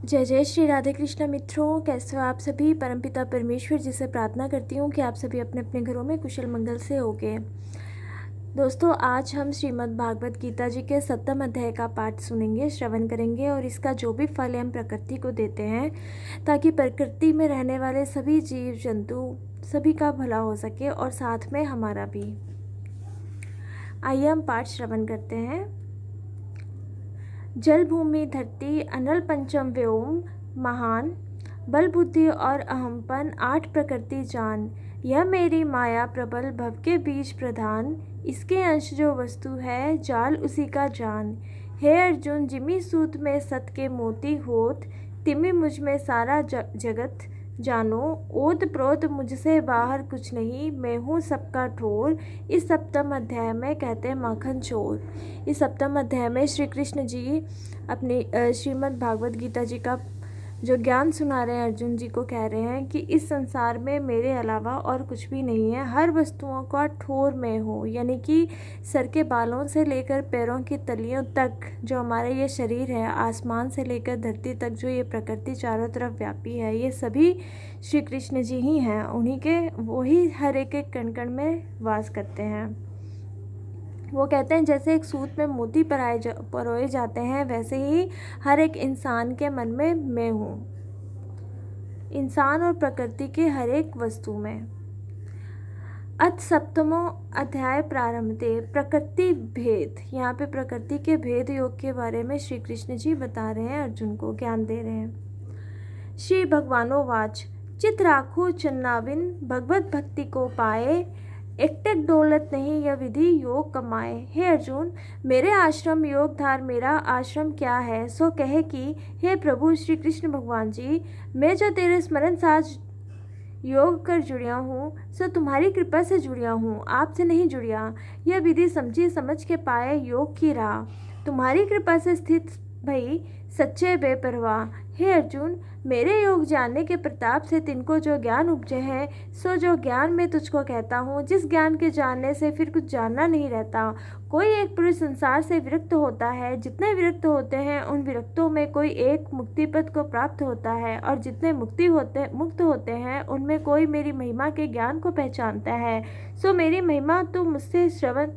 जय जय श्री राधे कृष्ण मित्रों, कैसे हो आप सभी। परमपिता परमेश्वर जी से प्रार्थना करती हूँ कि आप सभी अपने अपने घरों में कुशल मंगल से होगे। दोस्तों, आज हम श्रीमद् भागवत गीता जी के 7वें अध्याय का पाठ सुनेंगे, श्रवण करेंगे और इसका जो भी फल है हम प्रकृति को देते हैं ताकि प्रकृति में रहने वाले सभी जीव जंतु सभी का भला हो सके और साथ में हमारा भी। आइए हम पाठ श्रवण करते हैं। जल भूमि धरती अनल पंचम व्योम महान, बल बुद्धि और अहमपन 8 प्रकृति जान। यह मेरी माया प्रबल भव के बीज प्रधान, इसके अंश जो वस्तु है जाल उसी का जान। हे अर्जुन, जिमी सूत में सत के मोती होत, तिमी मुझ में सारा जगत जानो। ओत प्रोत मुझसे बाहर कुछ नहीं, मैं हूँ सबका ठोर। इस 7वें अध्याय में कहते हैं माखन चोर। इस 7वें अध्याय में श्री कृष्ण जी अपनी श्रीमद् भागवत गीता जी का जो ज्ञान सुना रहे हैं, अर्जुन जी को कह रहे हैं कि इस संसार में मेरे अलावा और कुछ भी नहीं है। हर वस्तुओं का ठोर मैं हूँ, यानी कि सर के बालों से लेकर पैरों की तलियों तक जो हमारा ये शरीर है, आसमान से लेकर धरती तक जो ये प्रकृति चारों तरफ व्यापी है, ये सभी श्री कृष्ण जी ही हैं। उन्हीं के वही हर एक एक कण कण में वास करते हैं। वो कहते हैं जैसे एक सूत में मोती परोए जाते हैं, वैसे ही हर एक इंसान के मन में मैं हूँ, इंसान और प्रकृति के हर एक वस्तु में। अथ 7वां अध्याय प्रारंभते प्रकृति भेद। यहाँ पे प्रकृति के भेद योग के बारे में श्री कृष्ण जी बता रहे हैं, अर्जुन को ज्ञान दे रहे हैं। श्री भगवानोवाच, चित राखो चन्नाविन भगवत भक्ति को पाए, एकटक दौलत नहीं यह विधि योग कमाए। हे अर्जुन, मेरे आश्रम योग धार मेरा आश्रम क्या है, सो कहे कि हे प्रभु श्री कृष्ण भगवान जी, मैं जो तेरे स्मरण साथ योग कर जुड़िया हूँ, सो तुम्हारी कृपा से जुड़िया हूँ, आपसे नहीं जुड़िया। यह विधि समझी समझ के पाए योग की राह, तुम्हारी कृपा से स्थित भई सच्चे बेपरवाह। हे अर्जुन, मेरे योग जानने के प्रताप से तिनको जो ज्ञान उपजे है, सो जो ज्ञान मैं तुझको कहता हूँ, जिस ज्ञान के जानने से फिर कुछ जानना नहीं रहता। कोई एक पुरुष संसार से विरक्त होता है, जितने विरक्त होते हैं उन विरक्तों में कोई एक मुक्ति पद को प्राप्त होता है, और जितने मुक्त होते हैं उनमें कोई मेरी महिमा के ज्ञान को पहचानता है। सो मेरी महिमा तू मुझसे श्रवण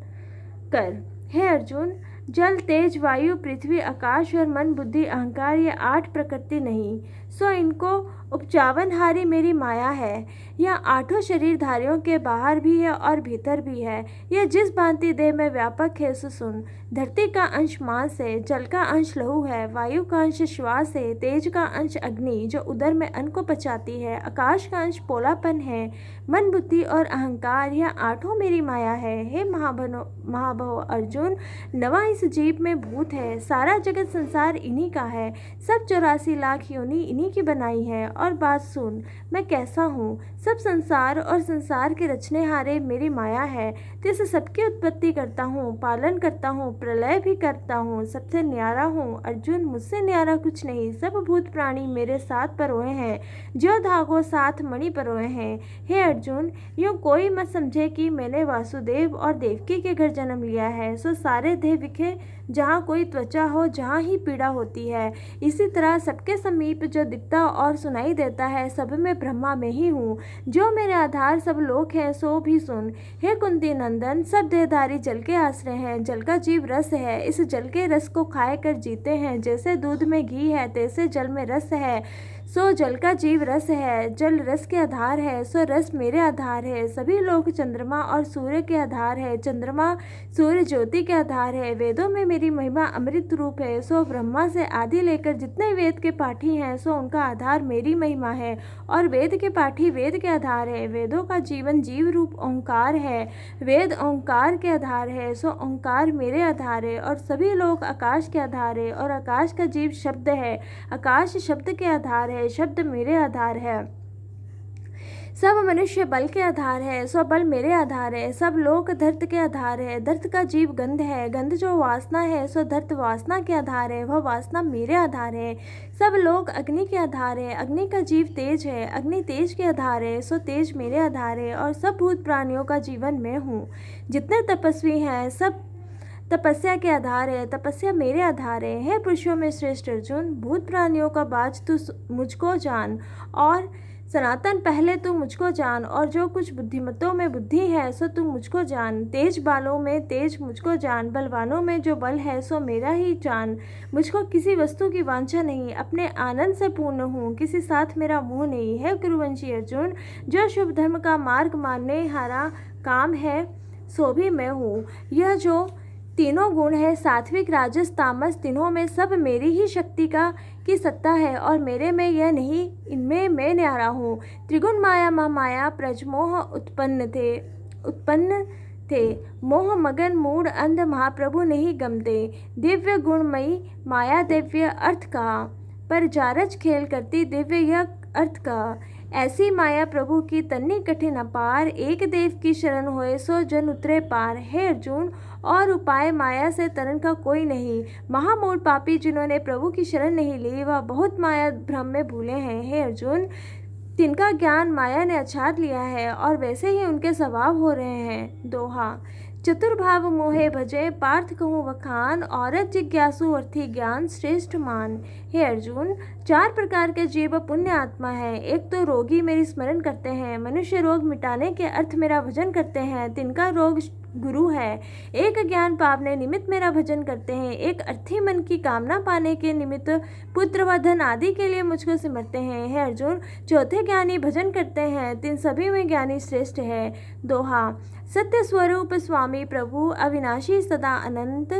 कर। हे अर्जुन, जल तेज वायु पृथ्वी आकाश और मन बुद्धि अहंकार, ये 8 प्रकृति नहीं, सो इनको उपजावनहारी मेरी माया है। यह 8 शरीरधारियों के बाहर भी है और भीतर भी है। यह जिस भांति देह में व्यापक है सो सुन। धरती का अंश मांस है, जल का अंश लहू है, वायु का अंश श्वास है, तेज का अंश अग्नि जो उदर में अन्न को पचाती है, आकाश का अंश पोलापन है, मन बुद्धि और अहंकार, यह 8 मेरी माया है। हे महाभव अर्जुन, नवा इस जीव में भूत है, सारा जगत संसार इन्हीं का है, सब 84 लाख योनि इन्हीं की बनाई है। और बात सुन, मैं कैसा हूँ, सब संसार और संसार के रचने हारे मेरी माया है, जिस सबकी उत्पत्ति करता हूँ, पालन करता हूँ, प्रलय भी करता हूँ, सबसे न्यारा हूँ। अर्जुन, मुझसे न्यारा कुछ नहीं, सब भूत प्राणी मेरे साथ परोए हैं, जो धागो साथ मणि परोए हैं। हे अर्जुन, यूँ कोई मत समझे कि मैंने वासुदेव और देवकी के घर जन्म लिया है, सो सारे देह विखे जहाँ कोई त्वचा हो, जहाँ ही पीड़ा होती है। इसी तरह सबके समीप जो दिखता और सुनाई देता है, सब में ब्रह्मा में ही हूँ, जो मेरे आधार सब लोक हैं, सो भी सुन। हे कुंती नंदन, सब देहधारी जल के आश्रय हैं, जल का जीव रस है, इस जल के रस को खाए कर जीते हैं। जैसे दूध में घी है, तैसे जल में रस है, सो जल का जीव रस है। जल रस के आधार है, सो रस मेरे आधार है। सभी लोग चंद्रमा और सूर्य के आधार है, चंद्रमा सूर्य ज्योति के आधार है। वेदों में मेरी महिमा अमृत रूप है, सो ब्रह्मा से आदि लेकर जितने वेद के पाठी हैं, सो उनका आधार मेरी महिमा है, और वेद के पाठी वेद के आधार है। वेदों का जीवन जीव रूप ओंकार है, वेद ओंकार के आधार है, सो ओंकार मेरे आधार है। और सभी लोग आकाश के आधार है, और आकाश का जीव शब्द है, आकाश शब्द के आधार है, शब्द मेरे आधार है। सब मनुष्य बल के आधार है, सो बल मेरे आधार है। सब लोक धर्त के आधार है, धर्त का जीव गंध है, गंध जो वासना है, सो धर्त वासना के आधार है, वह वासना मेरे आधार है। सब लोग अग्नि के आधार है, अग्नि का जीव तेज है, अग्नि तेज के आधार है, सो तेज मेरे आधार है। और सब भूत प्राणियों का जीवन मैं हूँ। जितने तपस्वी हैं सब तपस्या के आधार है, तपस्या मेरे आधार है। हे पुरुषों में श्रेष्ठ अर्जुन, भूत प्राणियों का बाज तू मुझको जान और सनातन पहले तू मुझको जान, और जो कुछ बुद्धिमतों में बुद्धि है सो तू मुझको जान। तेज बालों में तेज मुझको जान, बलवानों में जो बल है सो मेरा ही जान। मुझको किसी वस्तु की वांछा नहीं, अपने आनंद से पूर्ण हूँ, किसी साथ मेरा मोह नहीं है। कुरुवंशी अर्जुन, जो शुभ धर्म का मार्ग मानने हारा काम है सो भी मैं हूँ। यह जो तीनों गुण है, सात्विक राजस तामस, तीनों में सब मेरी ही शक्ति की सत्ता है, और मेरे में यह नहीं, इनमें मैं न्यारा हूँ। त्रिगुण माया महामाया प्रजमोह उत्पन्न थे, मोह मगन मूढ़ अंध महाप्रभु नहीं गमते। दिव्य गुणमयी माया दिव्य अर्थ कहा, पर जारज खेल करती दिव्य यह अर्थ कहा। ऐसी माया प्रभु की तन्नी कठिन अपार, एक देव की शरण होए सो जन उतरे पार। हे अर्जुन, और उपाय माया से तरन का कोई नहीं। महामूढ़ पापी जिन्होंने प्रभु की शरण नहीं ली, वह बहुत माया भ्रम में भूले हैं। हे अर्जुन, तिनका ज्ञान माया ने आच्छाद लिया है, और वैसे ही उनके स्वभाव हो रहे हैं। दोहा, चतुर्भाव मोहे भजे पार्थ कहूँ वखान, औरत जिज्ञासु अर्थी ज्ञान श्रेष्ठ मान। हे अर्जुन, 4 प्रकार के जीव पुण्य आत्मा है। एक तो रोगी मेरी स्मरण करते हैं, मनुष्य रोग मिटाने के अर्थ मेरा भजन करते हैं, तिनका रोग गुरु है। एक ज्ञान पावने निमित्त मेरा भजन करते हैं, एक अर्थी मन की कामना पाने के निमित्त पुत्र व धन आदि के लिए मुझको सिमरते हैं। हे अर्जुन, चौथे ज्ञानी भजन करते हैं, तिन सभी में ज्ञानी श्रेष्ठ है। दोहा, सत्य स्वरूप स्वामी प्रभु, अविनाशी सदा अनंत,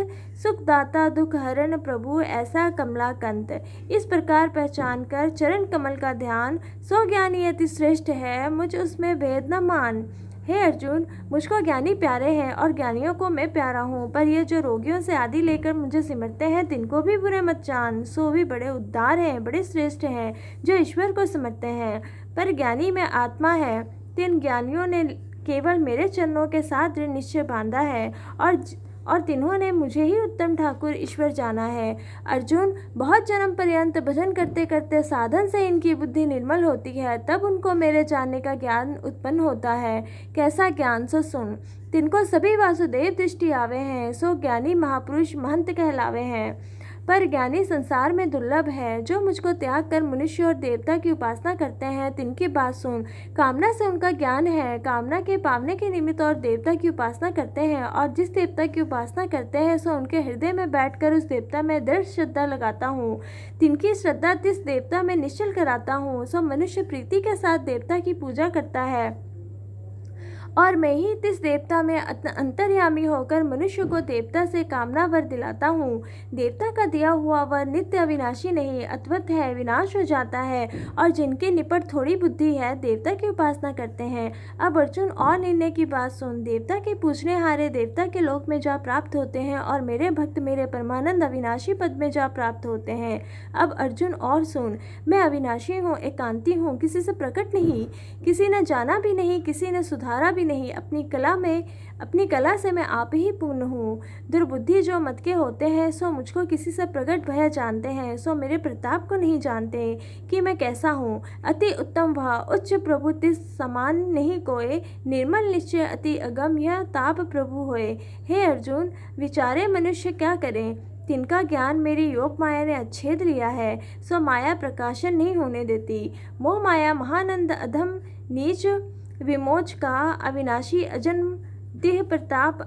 सुखदाता दुख हरण प्रभु, ऐसा कमलाकंत। इस प्रकार पहचान कर चरण कमल का ध्यान, सो ज्ञानी अति श्रेष्ठ है, मुझ उसमें भेद न मान। हे अर्जुन, मुझको ज्ञानी प्यारे हैं और ज्ञानियों को मैं प्यारा हूँ, पर ये जो रोगियों से आदि लेकर मुझे सिमरते हैं, तिनको भी बुरे मत जान। सो भी बड़े उद्धार हैं, बड़े श्रेष्ठ हैं, जो ईश्वर को सिमरते हैं। पर ज्ञानी में आत्मा है, तिन ज्ञानियों ने केवल मेरे चरणों के साथ दृढ़ निश्चय बांधा है, और तिन्होंने मुझे ही उत्तम ठाकुर ईश्वर जाना है। अर्जुन, बहुत जन्म पर्यंत भजन करते करते साधन से इनकी बुद्धि निर्मल होती है, तब उनको मेरे जानने का ज्ञान उत्पन्न होता है। कैसा ज्ञान, सो सुन। तिनको सभी वासुदेव दृष्टि आवे हैं, सो ज्ञानी महापुरुष महंत कहलावे हैं। पर ज्ञानी संसार में दुर्लभ है, जो मुझको त्याग कर मनुष्य और देवता की उपासना करते हैं, तिनकी बात सुन। कामना से उनका ज्ञान है, कामना के पावने के निमित्त और देवता की उपासना करते हैं, और जिस देवता की उपासना करते हैं सो उनके हृदय में बैठकर उस देवता में दृढ़ श्रद्धा लगाता हूँ। तिनकी श्रद्धा तिस देवता में निश्चल कराता हूँ, सो मनुष्य प्रीति के साथ देवता की पूजा करता है, और मैं ही तिस देवता में अंतर्यामी होकर मनुष्य को देवता से कामना वर दिलाता हूँ। देवता का दिया हुआ वर नित्य अविनाशी नहीं, अद्भुत है, विनाश हो जाता है, और जिनके निपट थोड़ी बुद्धि है, देवता की उपासना करते हैं। अब अर्जुन, और निर्णय की बात सुन। देवता के पूजने हारे देवता के लोक में जा प्राप्त होते हैं, और मेरे भक्त मेरे परमानंद अविनाशी पद में जा प्राप्त होते हैं। अब अर्जुन, और सुन। मैं अविनाशी हूँ, एकांती हूँ, किसी से प्रकट नहीं, किसी ने जाना भी नहीं, किसी ने सुधारा भी नहीं। अपनी कला से मैं आप ही पूर्ण हूँ। दुर्बुद्धि जो मत के होते हैं, सो मुझको किसी से प्रकट भय जानते हैं, सो मेरे प्रताप को नहीं जानते कि मैं कैसा हूँ। अति उत्तम वह, उच्च प्रभु तिस समान नहीं कोय, निर्मल निश्चय अति अगम यह ताप प्रभु होए। हे अर्जुन, विचारे मनुष्य क्या करें, तिनका ज्ञान मेरी योग माया ने अच्छेद लिया है, सो माया प्रकाशन नहीं होने देती। मोह माया महानंद अधम नीच विमोच का, अविनाशी अजन्म देह प्रताप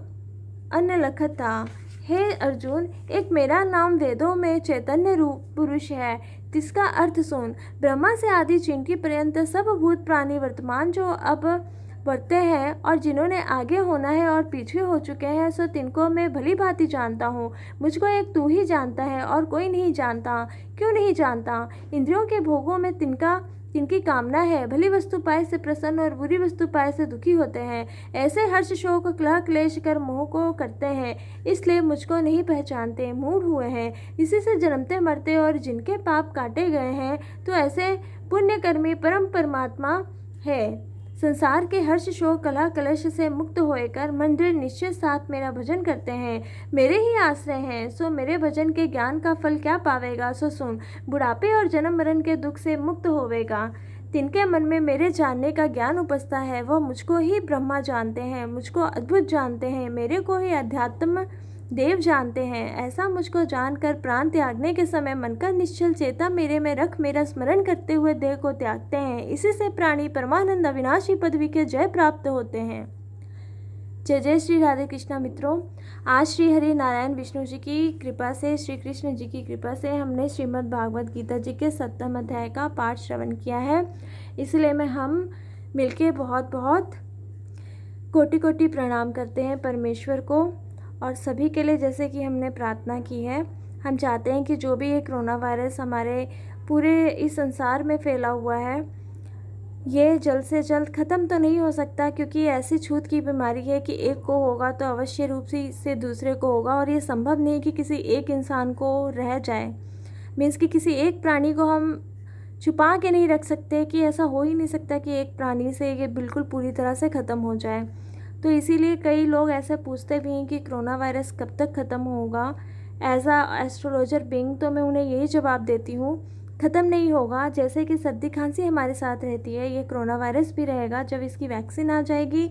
अन्न लखता। हे अर्जुन, एक मेरा नाम वेदों में चैतन्य रूप पुरुष है, तिसका अर्थ सुन। ब्रह्मा से आदि चिंटी पर्यंत सब भूत प्राणी वर्तमान जो अब बढ़ते हैं, और जिन्होंने आगे होना है और पीछे हो चुके हैं, सो तिनको मैं भली भांति जानता हूँ। मुझको एक तू ही जानता है, और कोई नहीं जानता। क्यों नहीं जानता? इंद्रियों के भोगों में तिनकी कामना है, भली वस्तु पाए से प्रसन्न और बुरी वस्तु पाए से दुखी होते हैं। ऐसे हर्ष शोक कलह क्लेश कर मोह को करते हैं, इसलिए मुझको नहीं पहचानते, मूढ़ हुए हैं, इसी से जन्मते मरते, और जिनके पाप काटे गए हैं, तो ऐसे पुण्यकर्मी परम परमात्मा है। संसार के हर्ष शोक कलह कलश से मुक्त होकर मन दृढ़ निश्चय साथ मेरा भजन करते हैं, मेरे ही आश्रय हैं, सो मेरे भजन के ज्ञान का फल क्या पावेगा, सो सुन। बुढ़ापे और जन्म मरण के दुख से मुक्त होवेगा। तिनके मन में मेरे जानने का ज्ञान उपजता है, वह मुझको ही ब्रह्मा जानते हैं, मुझको अद्भुत जानते हैं, मेरे को ही अध्यात्म देव जानते हैं। ऐसा मुझको जानकर प्राण त्यागने के समय मन का निश्चल चेता मेरे में रख मेरा स्मरण करते हुए देह को त्यागते हैं। इसी से प्राणी परमानंद अविनाशी पदवी के जय प्राप्त होते हैं। जय जय श्री राधे कृष्णा मित्रों, आज श्री हरि नारायण विष्णु जी की कृपा से, श्री कृष्ण जी की कृपा से हमने श्रीमद् भागवत गीता जी के 7वें अध्याय का पाठ श्रवण किया है। इसलिए मैं हम मिलके बहुत बहुत कोटि कोटि प्रणाम करते हैं परमेश्वर को और सभी के लिए। जैसे कि हमने प्रार्थना की है, हम चाहते हैं कि जो भी ये कोरोना वायरस हमारे पूरे इस संसार में फैला हुआ है, ये जल्द से जल्द ख़त्म तो नहीं हो सकता, क्योंकि ऐसी छूत की बीमारी है कि एक को होगा तो अवश्य रूप से इससे दूसरे को होगा, और ये संभव नहीं कि किसी एक इंसान को रह जाए। मीन्स कि किसी एक प्राणी को हम छुपा के नहीं रख सकते, कि ऐसा हो ही नहीं सकता कि एक प्राणी से ये बिल्कुल पूरी तरह से ख़त्म हो जाए। तो इसीलिए कई लोग ऐसे पूछते भी हैं कि कोरोना वायरस कब तक ख़त्म होगा। एज आ एस्ट्रोलॉजर बीइंग तो मैं उन्हें यही जवाब देती हूँ, ख़त्म नहीं होगा। जैसे कि सर्दी खांसी हमारे साथ रहती है, ये कोरोना वायरस भी रहेगा। जब इसकी वैक्सीन आ जाएगी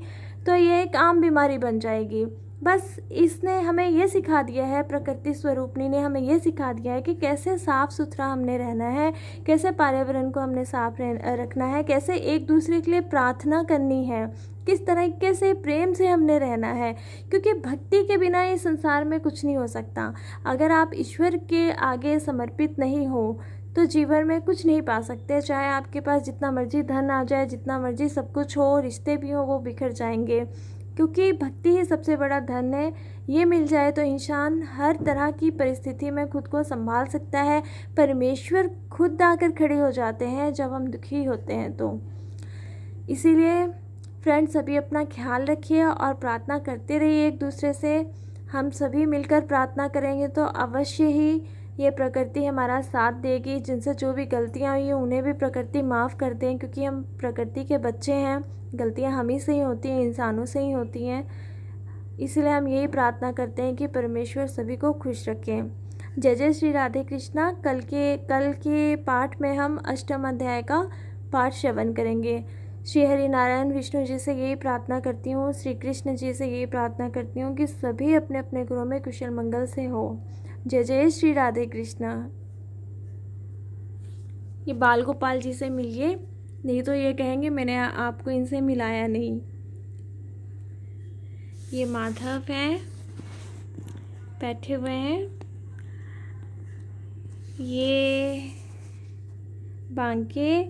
तो ये एक आम बीमारी बन जाएगी। बस इसने हमें ये सिखा दिया है, प्रकृति स्वरूपनी ने हमें ये सिखा दिया है कि कैसे साफ़ सुथरा हमने रहना है, कैसे पर्यावरण को हमने साफ रखना है, कैसे एक दूसरे के लिए प्रार्थना करनी है, किस तरीके से प्रेम से हमने रहना है। क्योंकि भक्ति के बिना इस संसार में कुछ नहीं हो सकता। अगर आप ईश्वर के आगे समर्पित नहीं हो तो जीवन में कुछ नहीं पा सकते। चाहे आपके पास जितना मर्जी धन आ जाए, जितना मर्जी सब कुछ हो, रिश्ते भी हो, वो बिखर जाएंगे। क्योंकि भक्ति ही सबसे बड़ा धन है। ये मिल जाए तो इंसान हर तरह की परिस्थिति में खुद को संभाल सकता है। परमेश्वर खुद आकर खड़े हो जाते हैं जब हम दुखी होते हैं। तो इसीलिए फ्रेंड्स, सभी अपना ख्याल रखिए और प्रार्थना करते रहिए एक दूसरे से। हम सभी मिलकर प्रार्थना करेंगे तो अवश्य ही ये प्रकृति हमारा साथ देगी। जिनसे जो भी गलतियाँ हुई हैं उन्हें भी प्रकृति माफ़ कर दें, क्योंकि हम प्रकृति के बच्चे हैं। गलतियाँ हम ही से ही होती हैं, इंसानों से ही होती हैं। इसलिए हम यही प्रार्थना करते हैं कि परमेश्वर सभी को खुश रखें। जय जय श्री राधे कृष्णा। कल के पाठ में हम 8वें अध्याय का पाठ श्रवण करेंगे। श्री हरि नारायण विष्णु जी से यही प्रार्थना करती हूँ, श्री कृष्ण जी से यही प्रार्थना करती हूँ कि सभी अपने अपने घरों में कुशल मंगल से हो। जय जय श्री राधे कृष्णा। ये बाल गोपाल जी से मिलिए, नहीं तो ये कहेंगे मैंने आपको इनसे मिलाया नहीं। ये माधव हैं, बैठे हुए हैं। ये बांके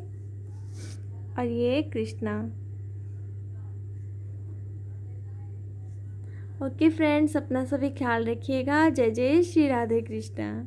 और ये कृष्णा। ओके फ्रेंड्स, अपना सभी ख्याल रखिएगा। जय जय श्री राधे कृष्णा।